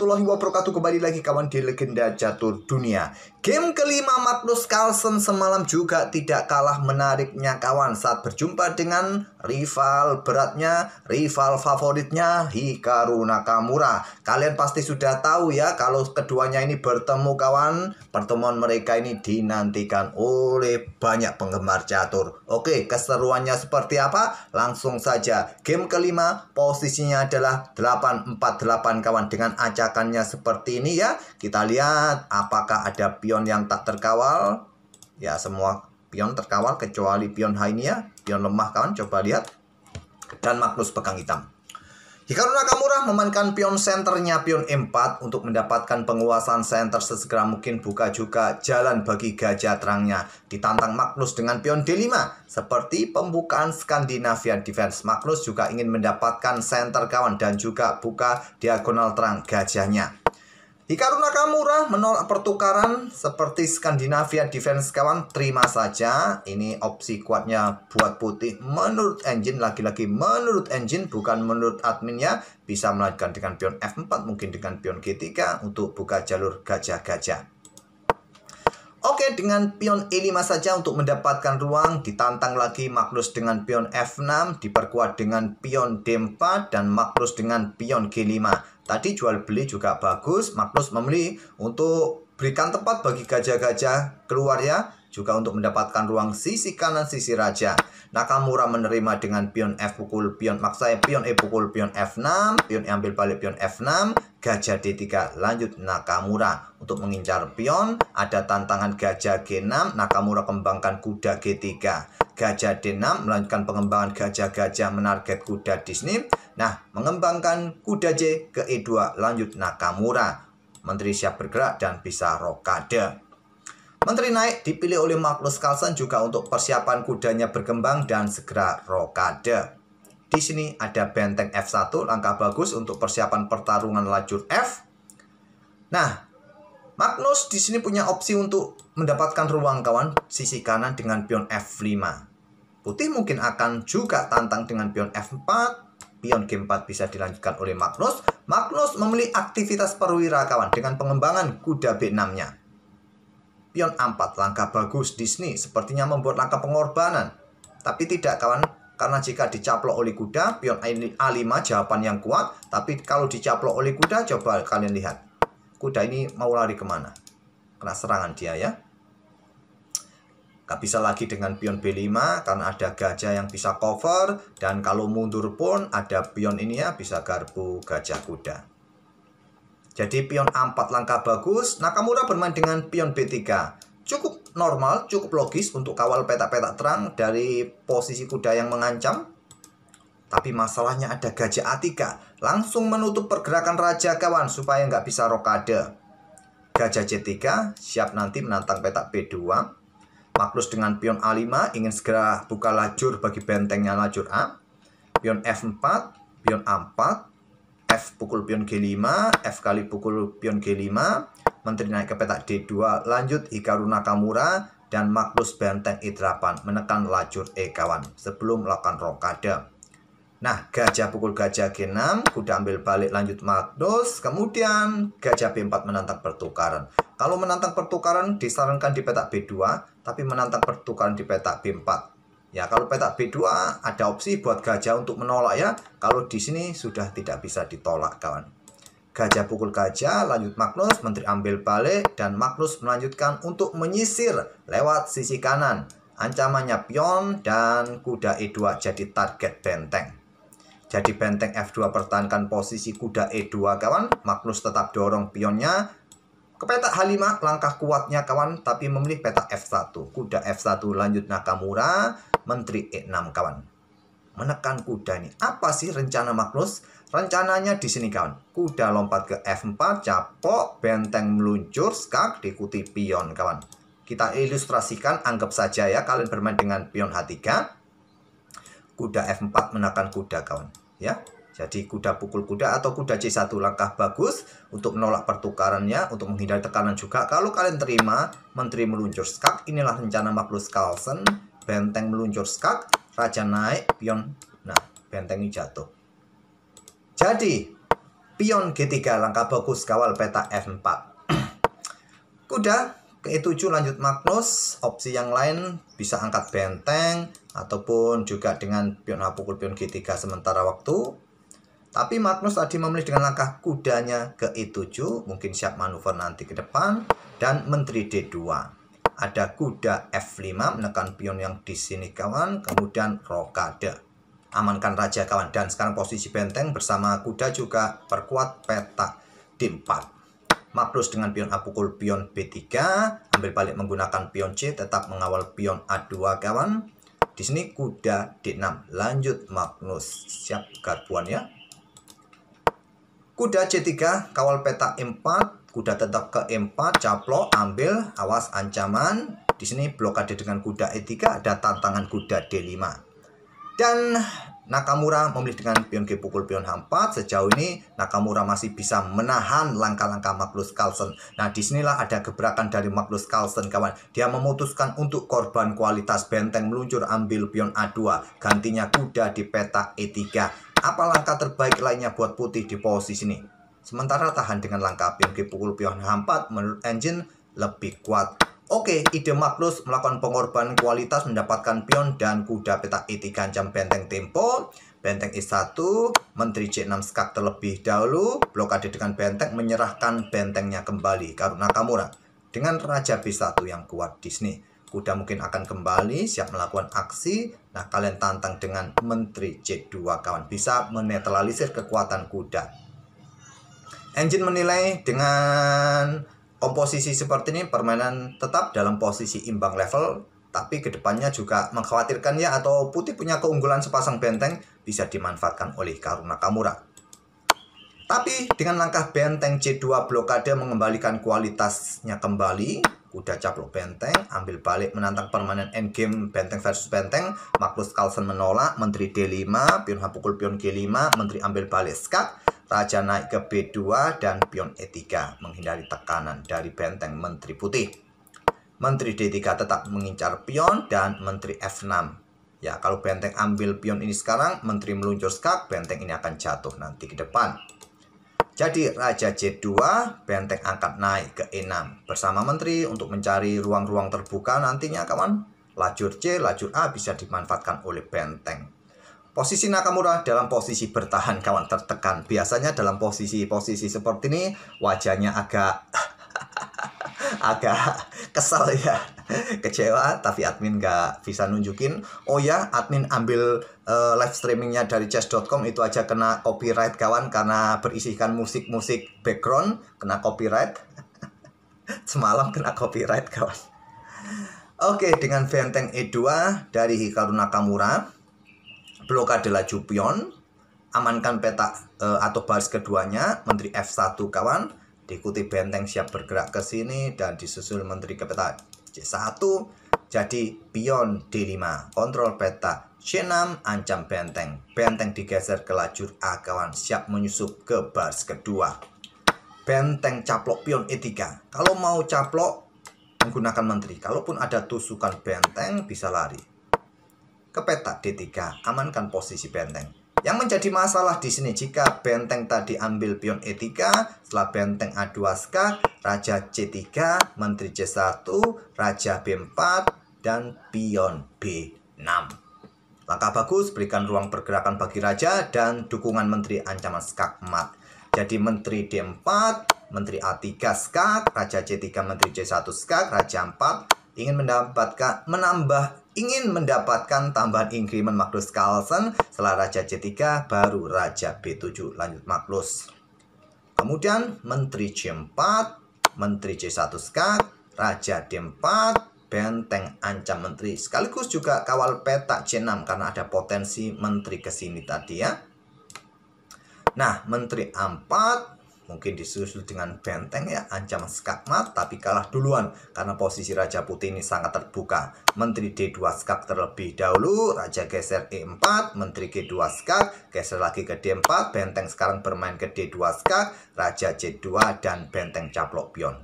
warahmatullahi wabarakatuh. Kembali lagi kawan di Legenda Catur Dunia. Game kelima Magnus Carlsen semalam juga tidak kalah menariknya kawan, saat berjumpa dengan rival beratnya, rival favoritnya Hikaru Nakamura. Kalian pasti sudah tahu ya kalau keduanya ini bertemu kawan. Pertemuan mereka ini dinantikan oleh banyak penggemar catur. Oke, keseruannya seperti apa? Langsung saja. Game kelima posisinya adalah 8-4-8 kawan, dengan acakannya seperti ini ya. Kita lihat apakah ada pion yang tak terkawal. Ya, semua pion terkawal kecuali pion high ini ya. Pion lemah kawan, coba lihat. Dan Magnus pegang hitam. Hikaru Nakamura memainkan pion senternya, pion E4 untuk mendapatkan penguasaan center sesegera mungkin, buka juga jalan bagi gajah terangnya. Ditantang Magnus dengan pion D5 seperti pembukaan Scandinavian Defense. Magnus juga ingin mendapatkan center kawan dan juga buka diagonal terang gajahnya. Hikaru Nakamura menolak pertukaran seperti Scandinavian Defense kawan, terima saja. Ini opsi kuatnya buat putih menurut engine, lagi-lagi menurut engine bukan menurut adminnya. Bisa melanjutkan dengan pion F4, mungkin dengan pion G3 untuk buka jalur gajah-gajah. Oke, dengan pion E5 saja untuk mendapatkan ruang. Ditantang lagi Magnus dengan pion F6, diperkuat dengan pion D4 dan Magnus dengan pion G5. Tadi jual beli juga bagus. Magnus memilih untuk berikan tempat bagi gajah-gajah keluar ya, juga untuk mendapatkan ruang sisi kanan sisi raja. Nakamura menerima dengan pion F pukul pion, maksud pion E pukul pion F6, pion E ambil balik pion F6, gajah D3 lanjut Nakamura untuk mengincar pion. Ada tantangan gajah G6, Nakamura kembangkan kuda G3. Gajah D6 melanjutkan pengembangan gajah-gajah menarget kuda Disney. Nah, mengembangkan kuda J ke E2 lanjut Nakamura. Menteri siap bergerak dan bisa rokade. Menteri naik dipilih oleh Magnus Carlsen juga untuk persiapan kudanya berkembang dan segera rokade. Di sini ada benteng F1, langkah bagus untuk persiapan pertarungan lajur F. Nah, Magnus di sini punya opsi untuk mendapatkan ruang kawan sisi kanan dengan pion F5. Putih mungkin akan juga tantang dengan pion F4. Pion G4 bisa dilanjutkan oleh Magnus. Magnus memilih aktivitas perwira kawan dengan pengembangan kuda B6-nya. Pion A4, langkah bagus Disney, sepertinya membuat langkah pengorbanan. Tapi tidak kawan, karena jika dicaplok oleh kuda, pion A5 jawaban yang kuat. Tapi kalau dicaplok oleh kuda, coba kalian lihat. Kuda ini mau lari kemana? Kena serangan dia ya. Gak bisa lagi dengan pion B5 karena ada gajah yang bisa cover. Dan kalau mundur pun ada pion ini ya, bisa garpu gajah kuda. Jadi pion A4 langkah bagus. Nakamura bermain dengan pion B3. Cukup normal, cukup logis untuk kawal petak-petak terang dari posisi kuda yang mengancam. Tapi masalahnya ada gajah A3. Langsung menutup pergerakan raja kawan supaya nggak bisa rokade. Gajah C3 siap nanti menantang petak B2. Magnus dengan pion A5 ingin segera buka lajur bagi bentengnya lajur A. Pion F4, pion A4, F pukul pion G5, F kali pukul pion G5. Menteri naik ke petak D2, lanjut Hikaru Nakamura dan Magnus benteng E8 menekan lajur E kawan sebelum melakukan rokade. Nah, gajah pukul gajah G6, kuda ambil balik lanjut Magnus, kemudian gajah B4 menantang pertukaran. Kalau menantang pertukaran disarankan di petak B2, tapi menantang pertukaran di petak B4. Ya, kalau petak B2 ada opsi buat gajah untuk menolak ya. Kalau di sini sudah tidak bisa ditolak kawan. Gajah pukul gajah, lanjut Magnus, menteri ambil balik, dan Magnus melanjutkan untuk menyisir lewat sisi kanan. Ancamannya pion dan kuda E2 jadi target benteng. Jadi benteng F2 pertahankan posisi kuda E2 kawan. Magnus tetap dorong pionnya ke petak H5, langkah kuatnya kawan, tapi memilih petak F1. Kuda F1 lanjut Nakamura, menteri E6 kawan. Menekan kuda ini. Apa sih rencana Magnus? Rencananya di sini kawan. Kuda lompat ke F4, capok, benteng meluncur, skak, diikuti pion kawan. Kita ilustrasikan, anggap saja ya kalian bermain dengan pion H3. Kuda F4 menekan kuda kawan. Ya, jadi kuda pukul kuda atau kuda C1 langkah bagus untuk menolak pertukarannya, untuk menghindari tekanan juga. Kalau kalian terima, menteri meluncur skak. Inilah rencana Magnus Carlsen. Benteng meluncur skak, raja naik, pion. Nah, benteng ini jatuh. Jadi pion G3, langkah bagus kawal peta F4. Kuda ke E7 lanjut Magnus. Opsi yang lain bisa angkat benteng ataupun juga dengan pion H pukul pion G3 sementara waktu. Tapi Magnus tadi memilih dengan langkah kudanya ke E7, mungkin siap manuver nanti ke depan, dan menteri D2. Ada kuda F5 menekan pion yang di sini kawan, kemudian rokade. Amankan raja kawan, dan sekarang posisi benteng bersama kuda juga perkuat peta D4. Magnus dengan pion A pukul pion B3, ambil balik menggunakan pion C, tetap mengawal pion A2 kawan. Di sini kuda D6, lanjut Magnus, siap garbuan ya. Kuda C3, kawal peta E4, kuda tetap ke E4, caplok, ambil, awas ancaman. Di sini blokade dengan kuda E3, ada tantangan kuda D5. Dan Nakamura memilih dengan pion G pukul pion H4. Sejauh ini Nakamura masih bisa menahan langkah-langkah Magnus Carlsen. Nah, disinilah ada gebrakan dari Magnus Carlsen kawan. Dia memutuskan untuk korban kualitas benteng, meluncur ambil pion A2. Gantinya kuda di peta E3. Apa langkah terbaik lainnya buat putih di posisi ini? Sementara tahan dengan langkah pion G pukul pion H4 menurut engine lebih kuat. Oke, ide Magnus melakukan pengorbanan kualitas mendapatkan pion dan kuda peta E3 ancam benteng tempo. Benteng E1, menteri C6 skak terlebih dahulu. Blokade dengan benteng, menyerahkan bentengnya kembali karena Nakamura. Dengan raja B1 yang kuat di sini. Kuda mungkin akan kembali, siap melakukan aksi. Nah, kalian tantang dengan menteri C2 kawan. Bisa menetralisir kekuatan kuda. Engine menilai dengan komposisi seperti ini, permainan tetap dalam posisi imbang level. Tapi kedepannya juga mengkhawatirkan ya, atau putih punya keunggulan sepasang benteng bisa dimanfaatkan oleh Karuna Nakamura. Tapi dengan langkah benteng C2 blokade mengembalikan kualitasnya kembali. Kuda caplok benteng, ambil balik menantang permainan endgame benteng versus benteng. Magnus Carlsen menolak, menteri D5, pion H pukul pion G5, menteri ambil balik skak, raja naik ke B2 dan pion E3 menghindari tekanan dari benteng menteri putih. Menteri D3 tetap mengincar pion dan menteri F6. Ya, kalau benteng ambil pion ini sekarang, menteri meluncur skak, benteng ini akan jatuh nanti ke depan. Jadi raja C2, benteng angkat naik ke E6 bersama menteri untuk mencari ruang-ruang terbuka nantinya kawan. Lajur C, lajur A bisa dimanfaatkan oleh benteng. Posisi Nakamura dalam posisi bertahan kawan, tertekan. Biasanya dalam posisi-posisi seperti ini wajahnya agak kesal ya, kecewa, tapi admin gak bisa nunjukin. Oh ya, admin ambil live streamingnya dari chess.com, itu aja kena copyright kawan, karena berisikan musik-musik background, kena copyright. Semalam kena copyright kawan. Oke, dengan benteng E2 dari Hikaru Nakamura, blokade laju pion, amankan peta atau baris keduanya, menteri F1 kawan. Diikuti benteng siap bergerak ke sini dan disusul menteri ke peta C1. Jadi pion D5, kontrol peta C6, ancam benteng. Benteng digeser ke lajur A kawan, siap menyusup ke baris kedua. Benteng caplok pion E3. Kalau mau caplok menggunakan menteri, kalaupun ada tusukan benteng bisa lari ke peta D3, amankan posisi benteng. Yang menjadi masalah di sini jika benteng tadi ambil pion E3, setelah benteng A2 skak, raja C3, menteri C1, raja B4, dan pion B6. Langkah bagus, berikan ruang pergerakan bagi raja dan dukungan menteri ancaman skak mat. Jadi menteri D4, menteri A3 skak, raja C3, menteri C1 skak, raja 4 ingin mendapatkan tambahan increment Magnus Carlsen. Setelah raja C3 baru raja B7, lanjut Magnus. Kemudian menteri C4, menteri C1 skak, raja D4, benteng ancam menteri, sekaligus juga kawal peta C6 karena ada potensi menteri ke sini tadi ya. Nah, menteri A4 mungkin disusul dengan benteng ya, ancam skakmat, tapi kalah duluan karena posisi raja putih ini sangat terbuka. Menteri D2 skak terlebih dahulu, raja geser E4, menteri G2 skak, geser lagi ke D4, benteng sekarang bermain ke D2 skak, raja C2 dan benteng caplok pion.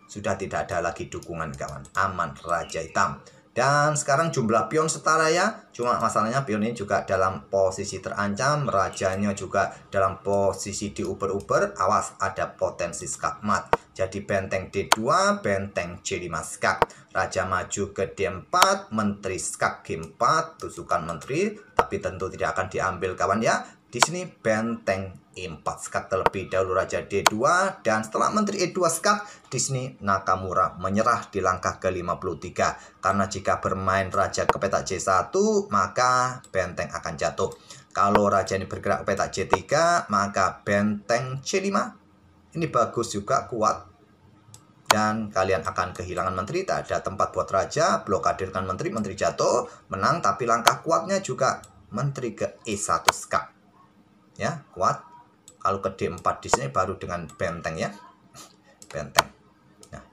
Sudah tidak ada lagi dukungan kawan, aman raja hitam. Dan sekarang jumlah pion setara ya. Cuma masalahnya pion ini juga dalam posisi terancam. Rajanya juga dalam posisi diuber-uber. Awas, ada potensi skakmat. Jadi benteng D2, benteng C5 skak. Raja maju ke D4, menteri skak G4, tusukan menteri. Tapi tentu tidak akan diambil kawan ya. Di sini benteng E4 skak terlebih dahulu, raja D2, dan setelah menteri E2 skak, di sini Nakamura menyerah di langkah ke-53. Karena jika bermain raja ke petak C1, maka benteng akan jatuh. Kalau raja ini bergerak ke petak C3, maka benteng C5 ini bagus juga, kuat. Dan kalian akan kehilangan menteri, tak ada tempat buat raja, blokadirkan menteri, menteri jatuh, menang, tapi langkah kuatnya juga menteri ke E1 skak. Ya, kuat. Kalau ke D4 di sini baru dengan benteng ya. Benteng. Nah,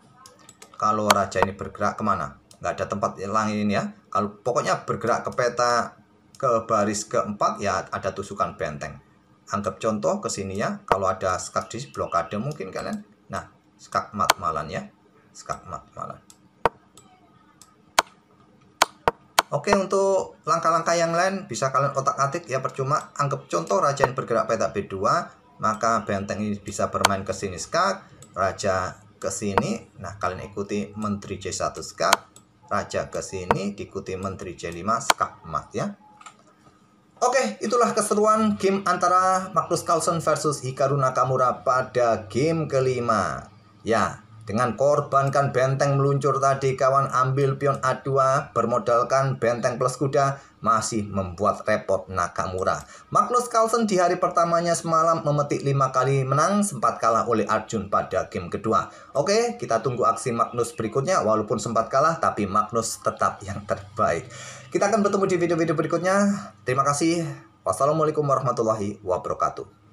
kalau raja ini bergerak kemana? Nggak ada tempat lain ini ya. Kalau pokoknya bergerak ke peta ke baris keempat ya ada tusukan benteng. Anggap contoh ke sini ya. Kalau ada skak di blokade mungkin kalian. Nah, skak mat malan ya. Skak mat malan. Oke, untuk langkah-langkah yang lain bisa kalian otak-atik ya, percuma. Anggap contoh raja yang bergerak petak B2, maka benteng ini bisa bermain ke sini skak, raja ke sini. Nah, kalian ikuti menteri C1 skak, raja ke sini diikuti menteri C5 skak mat ya. Oke, itulah keseruan game antara Magnus Carlsen versus Hikaru Nakamura pada game kelima. Ya, dengan korbankan benteng meluncur tadi kawan, ambil pion A2, bermodalkan benteng plus kuda, masih membuat repot Nakamura. Magnus Carlsen di hari pertamanya semalam memetik 5 kali menang, sempat kalah oleh Arjun pada game kedua. Oke, kita tunggu aksi Magnus berikutnya. Walaupun sempat kalah, tapi Magnus tetap yang terbaik. Kita akan bertemu di video-video berikutnya. Terima kasih. Wassalamualaikum warahmatullahi wabarakatuh.